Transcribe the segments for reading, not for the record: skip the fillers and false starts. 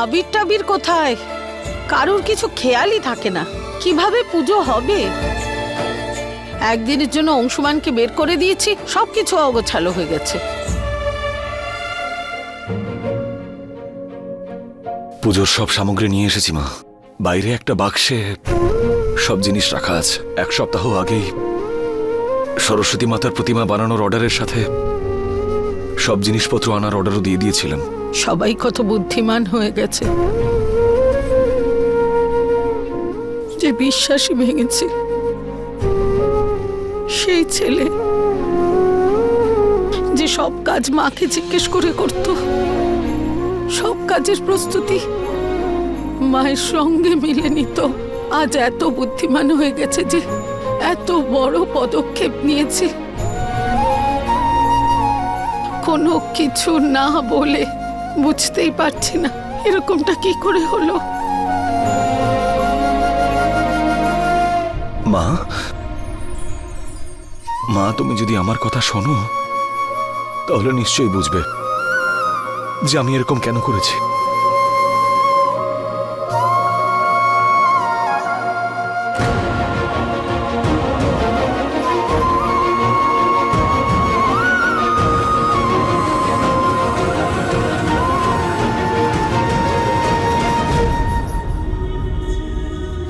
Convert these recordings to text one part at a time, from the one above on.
আবির টাবির কোথায়? কারোর কিছু খেয়ালই থাকে না কিভাবে পুজো হবে। একদিনের জন্য অংশুমানকে বের করে দিয়েছি, সবকিছু অগোছালো হয়ে গেছে। পুজোর সব সামগ্রী নিয়ে এসেছি মা। বাইরে একটা বাক্সে সব জিনিস রাখা আছে। 1 সপ্তাহ আগেই সরস্বতী মাতার প্রতিমা বানানোর অর্ডারের সাথে সব জিনিসপত্র আনার অর্ডারও দিয়ে দিয়েছিলাম। সবাই কত বুদ্ধিমান হয়ে গেছে। যে বিশ্বাসই ভেঙেছে সেই ছেলে, যে সব কাজ মাকে জিজ্ঞেস করে করত, সব কাজের প্রস্তুতি মায়ের সঙ্গে মিলে নিত, আজ এত বুদ্ধিমান হয়ে গেছে যে এত বড় পদক্ষেপ নিয়েছে। কোনো কিছু না বলে বুঝতেই পারছি না এরকমটা কি করে হলো। মা, মা তুমি যদি আমার কথা শোনো তাহলে নিশ্চয়ই বুঝবে যে আমি এরকম কেন করেছি।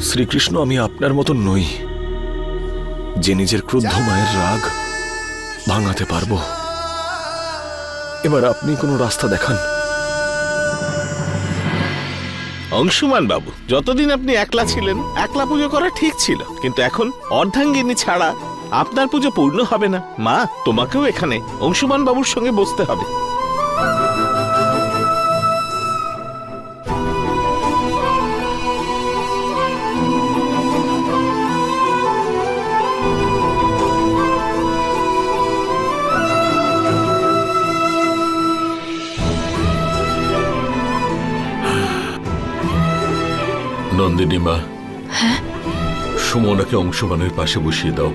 শ্রীকৃষ্ণ, আমি আপনার মতন নই যে নিজের ক্রুদ্ধ মায়ের রাগ ভাঙাতে পারবো। এবার আপনি কোনো রাস্তা দেখান। অংশুমান বাবু, যতদিন আপনি একলা ছিলেন একলা পুজো করা ঠিক ছিল, কিন্তু এখন অর্ধাঙ্গিনী ছাড়া আপনার পুজো পূর্ণ হবে না। মা, তোমাকেও এখানে অংশুমান বাবুর সঙ্গে বসতে হবে। নন্দিনী মা, সুমনাকে অংশমানের পাশে বসিয়ে দাও।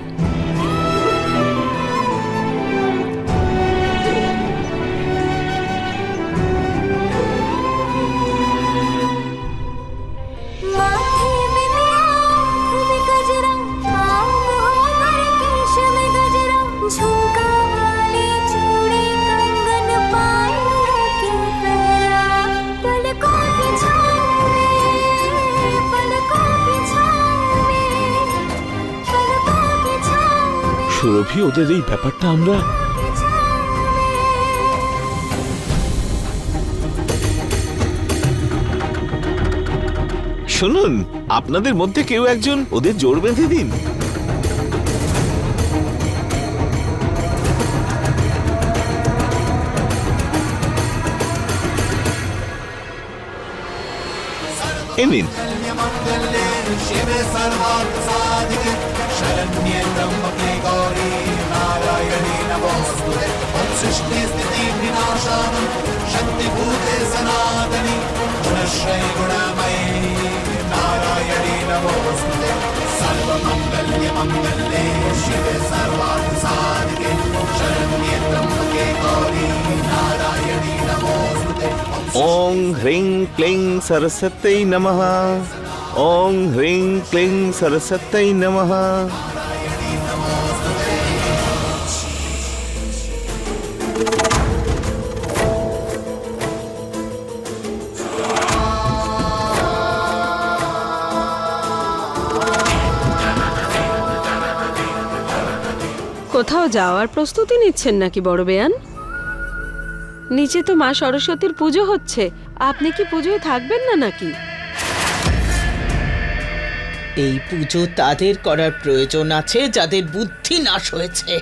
সুরভি, ওদের এই ব্যাপারটা আমরা শুনুন, আপনাদের মধ্যে কেউ একজন ওদের জোর বেঁধে দিন। এ নিন। शिवे सर्वार्थ साधिके शरण्ये त्र्यंबके गौरी नारायणी नमोस्तुते। ओम सृष्टि स्थिति विनाशानं शक्तिभूते सनातनी गुणश्रय गुणमयी नारायणी नमोस्तुते। सर्वमंगल्य मंगल्ये शिवे सर्वार्थ साधिके शरण्ये त्र्यंबके गौरी नारायणी नमोस्तुते। ओं ह्रीं क्लीं सरस्वत्यै नमः। ओं ह्रीं क्लीं सरस्वत्यै नमः। কোথাও যাওয়ার প্রস্তুতি নিচ্ছেন নাকি বড় বেয়ান? নিচে তো মা সরস্বতীর পুজো হচ্ছে, আপনি কি পুজোয় থাকবেন না নাকি? এই পুজো তাদের করার প্রয়োজন আছে যাদের বুদ্ধি নাশ হয়েছে,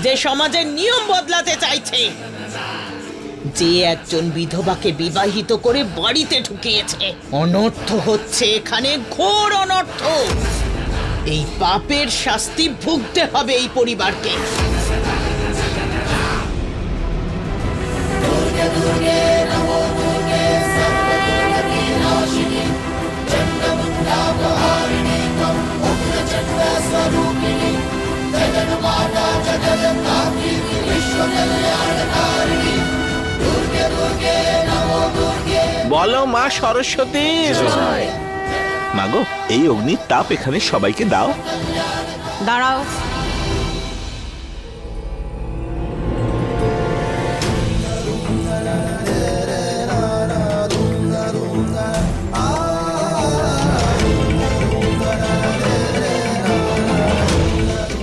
যে সমাজের নিয়ম বদলাতে চাইছে, যে একজন বিধবাকে বিবাহিত করে বাড়িতে ঢুকিয়েছে। অনর্থ হচ্ছে এখানে, ঘোর অনর্থ। এই পাপের শাস্তি ভুগতে হবে এই পরিবারকে। বলো মা সরস্বতীর মাগো, এই অগ্নির তাপ এখানে সবাইকে দাও। দাঁড়াও।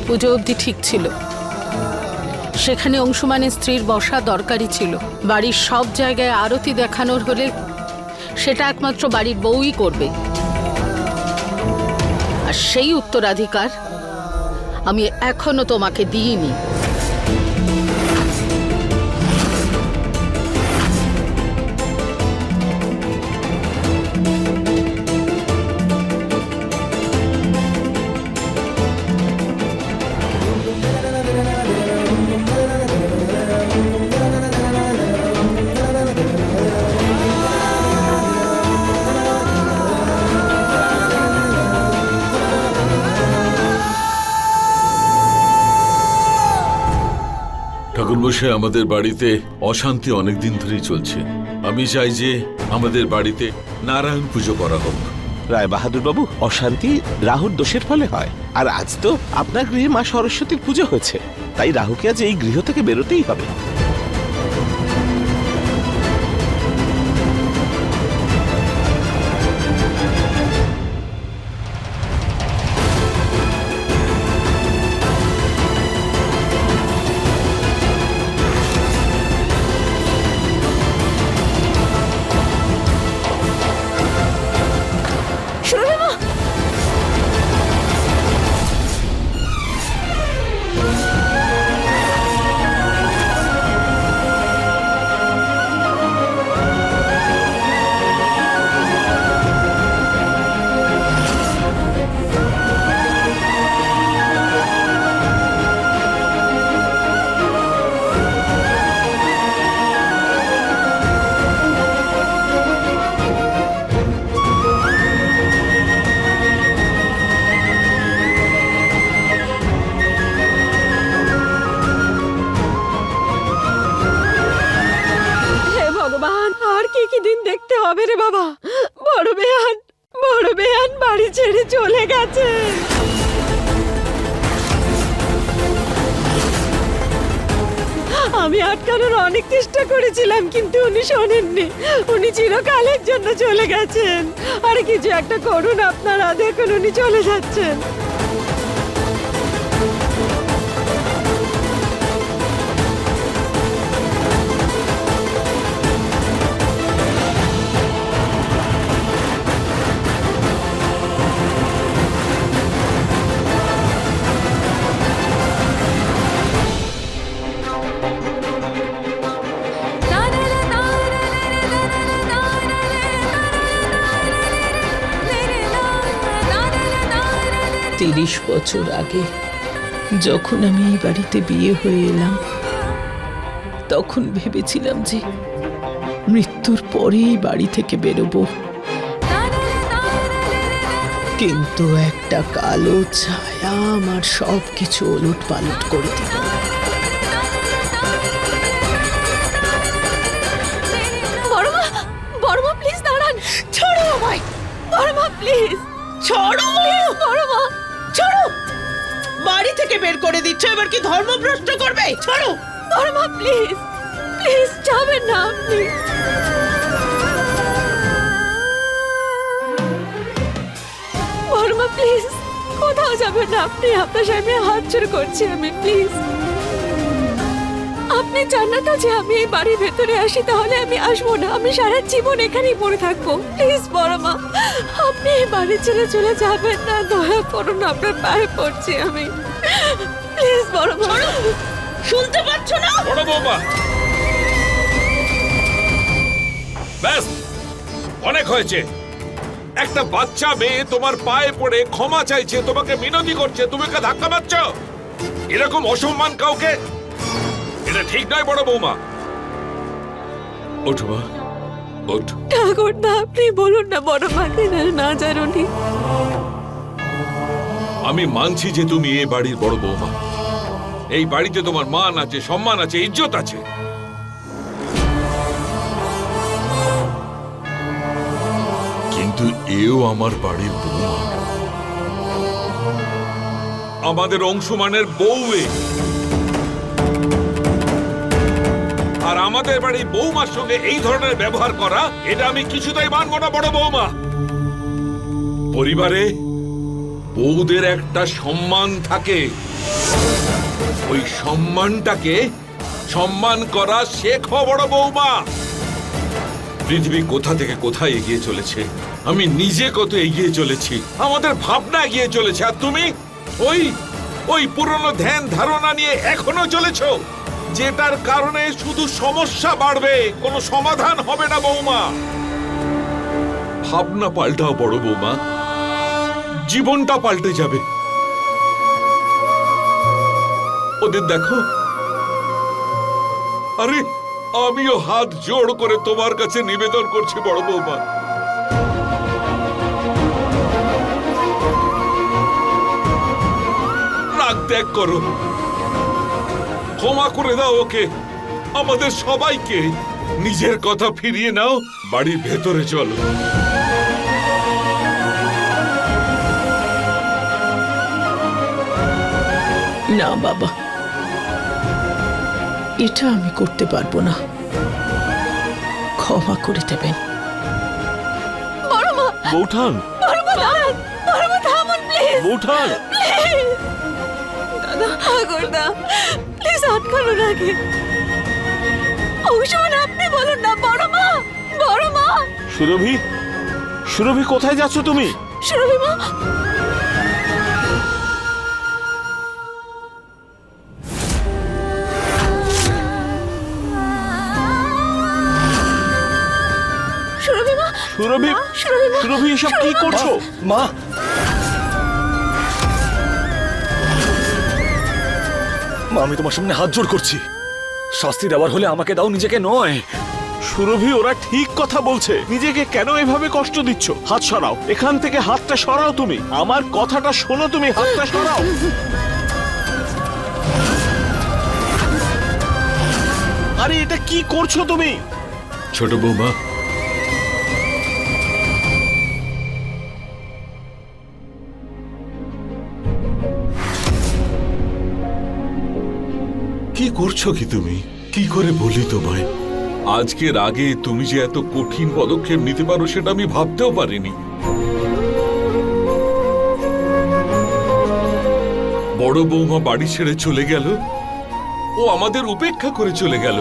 পুজো অবধি ঠিক ছিল। সেখানে অংশুমানের স্ত্রীর বসা দরকারি ছিল। বাড়ির সব জায়গায় আরতি দেখানোর হলে সেটা একমাত্র বাড়ির বউই করবে, আর সেই উত্তরাধিকার আমি এখনো তোমাকে দিইনি। ঠাকুরমশাই, আমাদের বাড়িতে অশান্তি অনেকদিন ধরেই চলছে। আমি চাই যে আমাদের বাড়িতে নারায়ণ পুজো করা হোক। রায় বাহাদুর বাবু, অশান্তি রাহুর দোষের ফলে হয়, আর আজ তো আপনার গৃহে মা সরস্বতীর পুজো হয়েছে, তাই রাহুকে আজ এই গৃহ থেকে বেরোতেই হবে। দেখতে হবে রে বাবা। বড় বেয়ান বাড়ি ছেড়ে চলে গেছে। আমি আটকানোর অনেক চেষ্টা করেছিলাম, কিন্তু উনি শোনেননি। উনি চিরকালের জন্য চলে গেছেন। আরে কিছু একটা করুন আপনারা, দেখুন উনি চলে যাচ্ছেন। তিরিশ বছর আগে যখন আমি এই বাড়িতে বিয়ে হয়ে এলাম, তখন ভেবেছিলাম যে মৃত্যুর পরে এই বাড়ি থেকে বেরোবো, কিন্তু একটা কালো ছায়া আমার সবকিছু ওলট পালট করে দিল। বড়মা প্লিজ দাঁড়ান। ছাড়ো আমায় বড়মা, প্লিজ ছাড়ো বড়মা। ছাড়ো, বাড়ি থেকে বের করে দিচ্ছ, এবার কি ধর্মভ্রষ্ট করবে? ছাড়ো বড়মা, প্লিজ প্লিজ যাবেন না আপনি। বড়মা প্লিজ কোথাও যাবেন না আপনি। আপনার সামনে হাত জোড় করছি আমি, প্লিজ। আপনি চান না তো যে আমি এই বাড়ির ভেতরে আসি? তাহলে আমি আসবো না, আমি সারা জীবন এখানেই পড়ে থাকবো। প্লিজ বড়মা, আপনি এই বাড়ি ছেড়ে চলে যাবেন না, দয়া করুন, আপনার পায়ে পড়ছি আমি, প্লিজ বড়মা। শুনতে পাচ্ছ না? বড় বৌমা, ব্যাস অনেক হয়েছে। একটা বাচ্চা মেয়ে তোমার পায়ে পড়ে ক্ষমা চাইছে, তোমাকে মিনতি করছে, তুমি ওকে ধাক্কা মারছ। এরকম অসম্মান কাউকে, এটা ঠিক নয় বড় বৌমা। ওঠো মা, ওঠ। ঠাকুর না, আপনি বলুন না বড়মাকে না জানুনি। আমি মানছি যে তুমি এই বাড়ির বড় বৌমা। এই বাড়িতে তোমার মান আছে, সম্মান আছে, ইজ্জত আছে। কিন্তু এও আমার বাড়ির বৌমা, আমাদের অংশমানের বউ এ। আর আমাদের বাড়ির বৌমার সঙ্গে এই ধরনের ব্যবহার করা, এটা আমি কিছুতেই মানব না বড় বৌমা। পরিবারে বউদের একটা সম্মান থাকে, ওই সম্মানটাকে সম্মান করা শেখো বড় বৌমা। পৃথিবী কোথা থেকে কোথায় এগিয়ে চলেছে, আমি নিজে কত এগিয়ে চলেছি, আমাদের ভাবনা এগিয়ে চলেছে, আর তুমি ওই ওই পুরনো ধ্যান ধারণা নিয়ে এখনো চলেছো, যেটার কারণে শুধু সমস্যা বাড়বে, কোনো সমাধান হবে না বৌমা। ভাবনা পাল্টাও বড় বৌমা, জীবনটা পাল্টে যাবে। ওদের দেখো, আরে আমিও হাত জোড় করে তোমার কাছে নিবেদন করছি বড় বৌমা, রাগ ত্যাগ করো, ক্ষমা করে দাও ওকে, আমাদের সবাইকে। নিজের কথা ফিরিয়ে নাও, বাড়ির ভেতরে চলো। না বাবা, এটা আমি করতে পারবো না, ক্ষমা করে দেবেন। বড় মা, বৌঠান, বড় মা দাঁড়ান, বড় মা থামুন প্লিজ, বৌঠান। প্লিজ। দাদা ঠাকুরদা, প্লিজ আটকানো রাখে। অংশমান আপনি বলুন না, বড় মা, বড় মা। সুরভি, সুরভি কোথায় যাচ্ছ তুমি? সুরভি মা, সুরভি মা, সুরভি, সুরভি মা, সুরভি এসব কি করছো? মা, মা আমি তোমার সামনে হাত জোড় করছি, শাস্তি দেওয়ার হলে আমাকে দাও, নিজেকে নয়। সুরভি, ওরা ঠিক কথা বলছে, নিজেকে কেন এভাবে কষ্ট দিচ্ছ? হাত সরাও, এখান থেকে হাতটা সরাও। তুমি আমার কথাটা শোনো, তুমি হাতটা সরাও। আরে এটা কি করছো তুমি? ছোট বৌমা, কি করছো কি তুমি? কি করে বলি তোমায়? আজকের আগে তুমি যে এত কঠিন পদক্ষেপ নিতে পারো সেটা আমি ভাবতেও পারিনি। বড় বৌমা বাড়ি ছেড়ে চলে গেল, ও আমাদের উপেক্ষা করে চলে গেল।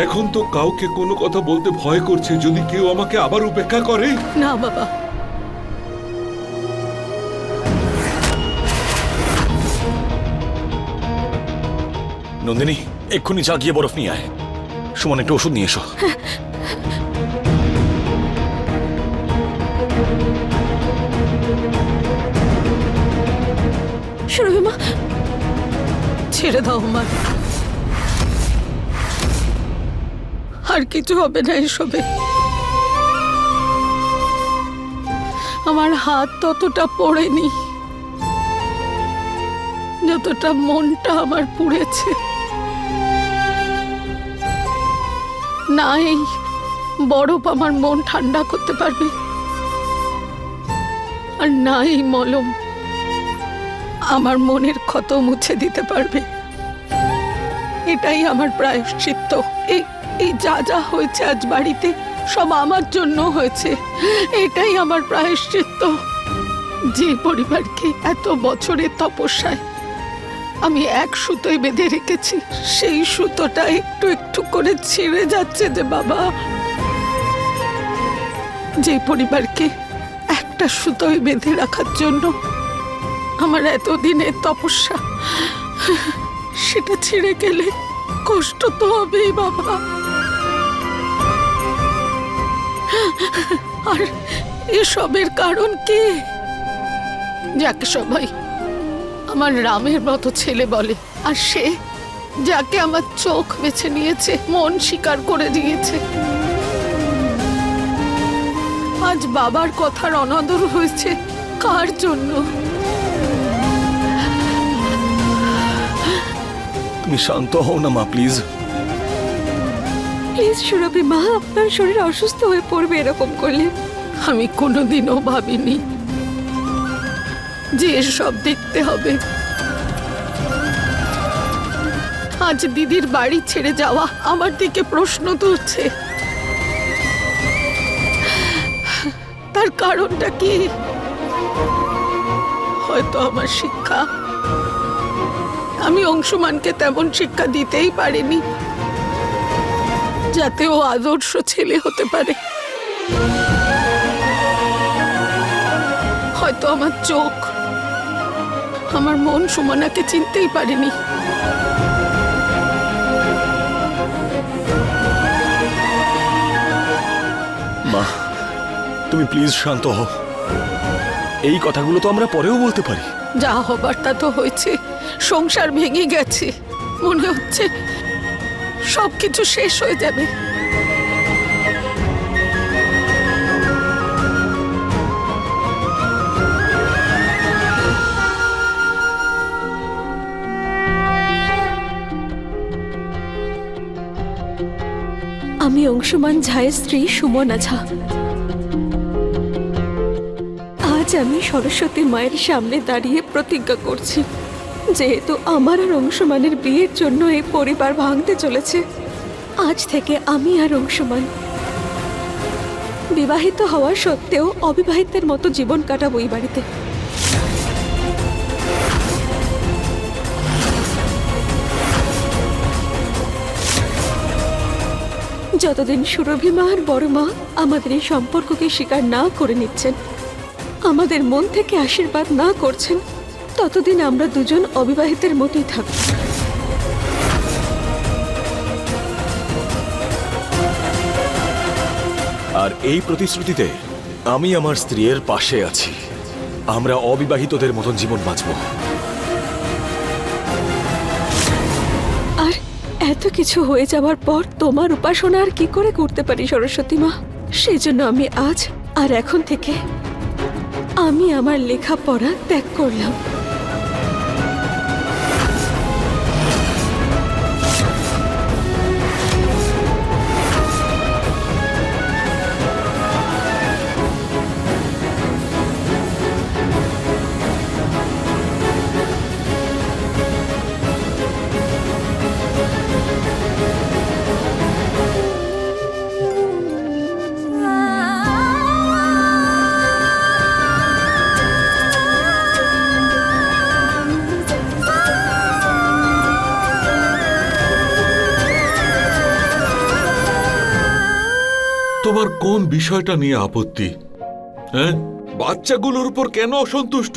এখন তো কাউকে কোনো কথা বলতে ভয় করছে, যদি কেউ আমাকে আবার উপেক্ষা করে। না বাবা, নন্দিনী, এক্ষুনি যা গিয়ে বরফ নিয়ে আয়। সুমন, একটু ওষুধ নিয়ে এসো। সুরভি মা, ছেড়ে দাও মা, আর কিছু হবে না এসবে। আমার হাত ততটা পড়েনি যতটা মনটা আমার পুড়েছে। না এই বরফ আমার মন ঠান্ডা করতে পারবে, আর না এই মলম আমার মনের ক্ষত মুছে দিতে পারবে। এটাই আমার প্রায়শ্চিত্ত। এই যা যা হয়েছে আজ বাড়িতে সব আমার জন্য হয়েছে, এটাই আমার প্রায়শ্চিত্ত। যে পরিবারকে এত বছরের তপস্যায় আমি এক সুতোয় বেঁধে রেখেছি, সেই সুতোটা একটু একটু করে ছিঁড়ে যাচ্ছে যে বাবা। যে পরিবারকে একটা সুতোয় বেঁধে রাখার জন্য আমার এতদিনের তপস্যা, সেটা ছিঁড়ে গেলে কষ্ট তো হবেই বাবা। আর এসবের কারণ কে? যাকে সবাই আমার রামের মতো ছেলে বলে, আর সে যাকে আমার চোখ বেছে নিয়েছে, মন স্বীকার করে দিয়েছে। আজ বাবার কথার অনাদর হয়েছে কার জন্য? তুমি শান্ত হও না মা, প্লিজ। প্লিজ সুরভি মা, আপনার শরীর অসুস্থ হয়ে পড়বে এরকম করলে। আমি কোনোদিনও ভাবিনি যে এসব দেখতে হবে। আজ দিদির বাড়ি ছেড়ে যাওয়া আমার দিকে প্রশ্ন তুলছে। তার কারণটা কি? হয়তো আমার শিক্ষা। আমি অংশুমানকে তেমন শিক্ষা দিতেই পারিনি যাতে ও আদর্শ ছেলে হতে পারে। হয়তো আমার চোখ, আমার মন সুমনাকে চিনতেই পারেনি। মা, তুমি প্লিজ শান্ত হও। এই কথাগুলো তো আমরা পরেও বলতে পারি। যা হবার তা তো হয়েছে। সংসার ভেঙে গেছে, মনে হচ্ছে সবকিছু শেষ হয়ে যাবে। আমি অংশুমান ঝায়ের স্ত্রী সুমনা ঝা। আজ আমি সরস্বতী মায়ের সামনে দাঁড়িয়ে প্রতিজ্ঞা করছি, যেহেতু আমার আর অংশুমানের বিয়ের জন্য এই পরিবার ভাঙতে চলেছে, আজ থেকে আমি আর অংশুমান বিবাহিত হওয়া সত্ত্বেও অবিবাহিতের মতো জীবন কাটাবো এই বাড়িতে। যতদিন সুরভি মা আর বড় মা আমাদের এই সম্পর্ককে স্বীকার না করে নিচ্ছেন, আমাদের মন থেকে আশীর্বাদ না করছেন, ততদিন আমরা দুজন অবিবাহিতের মতোই থাকব। আর এই প্রতিশ্রুতিতে আমি আমার স্ত্রীর পাশে আছি। আমরা অবিবাহিতদের মতন জীবন বাঁচব। আর এত কিছু হয়ে যাওয়ার পর তোমার উপাসনা আর কি করে করতে পারি সরস্বতী মা? সেই জন্য আমি আজ আর এখন থেকে আমি আমার লেখাপড়া ত্যাগ করলাম। তোমার কোন বিষয়টা নিয়ে আপত্তি? হ্যাঁ, বাচ্চাগুলোর উপর কেন অসন্তুষ্ট?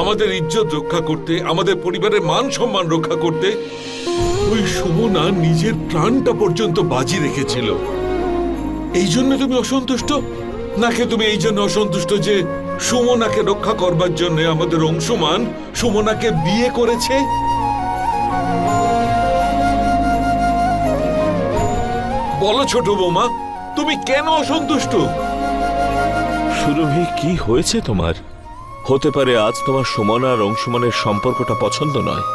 আমাদের ইজ্জত রক্ষা করতে, আমাদের পরিবারের মান সম্মান রক্ষা করতে ওই সুমনা নিজের প্রাণটা পর্যন্ত বাজি রেখেছিল। এই জন্য তুমি অসন্তুষ্ট? নাকি তুমি এই জন্য অসন্তুষ্ট যে সুমনাকে রক্ষা করবার জন্য আমাদের অংশুমান সুমনাকে বিয়ে করেছে? বলো ছোট বৌমা, তুমি কেন অসন্তুষ্ট? সুরভি, কি হয়েছে তোমার? হতে পারে আজ তোমার সুমনা আর অংশুমানের সম্পর্কটা পছন্দ নয়,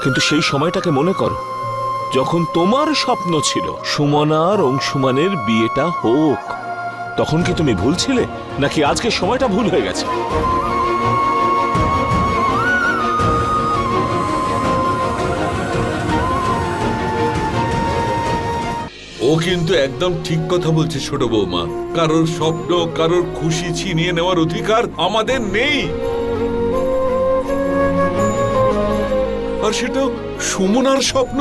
কিন্তু সেই সময়টাকে মনে করো যখন তোমার স্বপ্ন ছিল সুমনা আর অংশুমানের বিয়েটা হোক। তখন কি তুমি ভুল ছিলে, নাকি আজকে সময়টা ভুল হয়ে গেছে? ও কিন্তু একদম ঠিক কথা বলছে ছোট বৌমা। কারোর স্বপ্ন, কারোর খুশি ছিনিয়ে নেওয়ার অধিকার আমাদের নেই। আর সেটা সুমনার স্বপ্ন,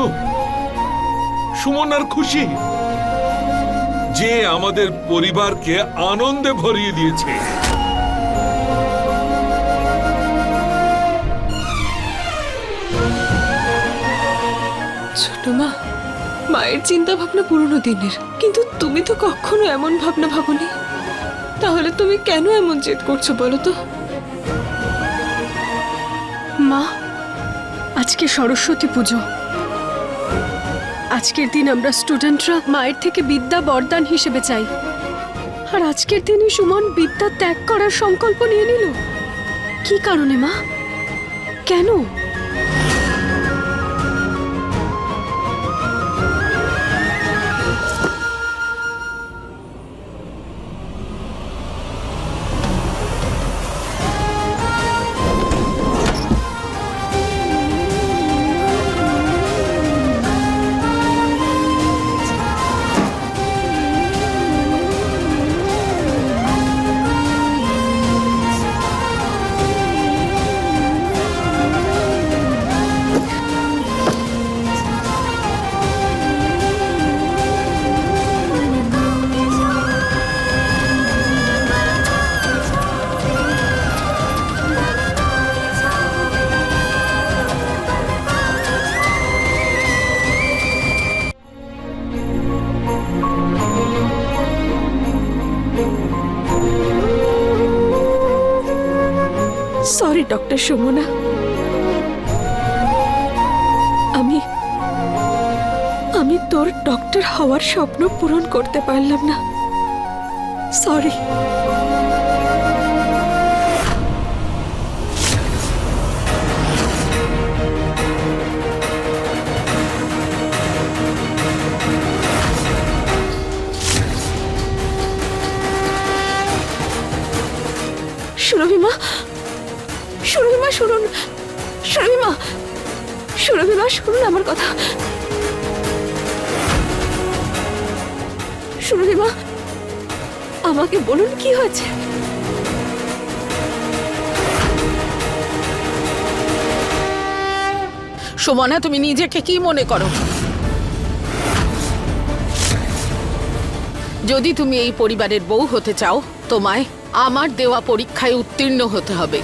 সুমনার খুশি, যে আমাদের পরিবারকে আনন্দে ভরিয়ে দিয়েছে। ছোট মা, মায়ের চিন্তা ভাবনা পুরনো দিনের, কিন্তু তুমি তো কখনো এমন ভাবনা ভাবনি। তাহলে তুমি কেন এমন জেদ করছো বলো তো? মা, আজকে সরস্বতী পুজো। আজকের দিন আমরা স্টুডেন্টরা মায়ের থেকে বিদ্যা বরদান হিসেবে চাই। আর আজকের দিনই সুমন বিদ্যা ত্যাগ করার সংকল্প নিয়ে নিল। কি কারণে মা? কেন? সরি ডক্টর সুমনা, আমি তোর ডক্টর হওয়ার স্বপ্ন পূরণ করতে পারলাম না। সরি। সুরভিমা, সুরভিমা শুনুন, সুরভিমা, সুরভিমা শুনুন আমার কথা। সুরভিমা, আমাকে বলুন কি হয়েছে। সুমনা, তুমি নিজেকে কি মনে করো? যদি তুমি এই পরিবারের বউ হতে চাও, তোমায় আমার দেওয়া পরীক্ষায় উত্তীর্ণ হতে হবে।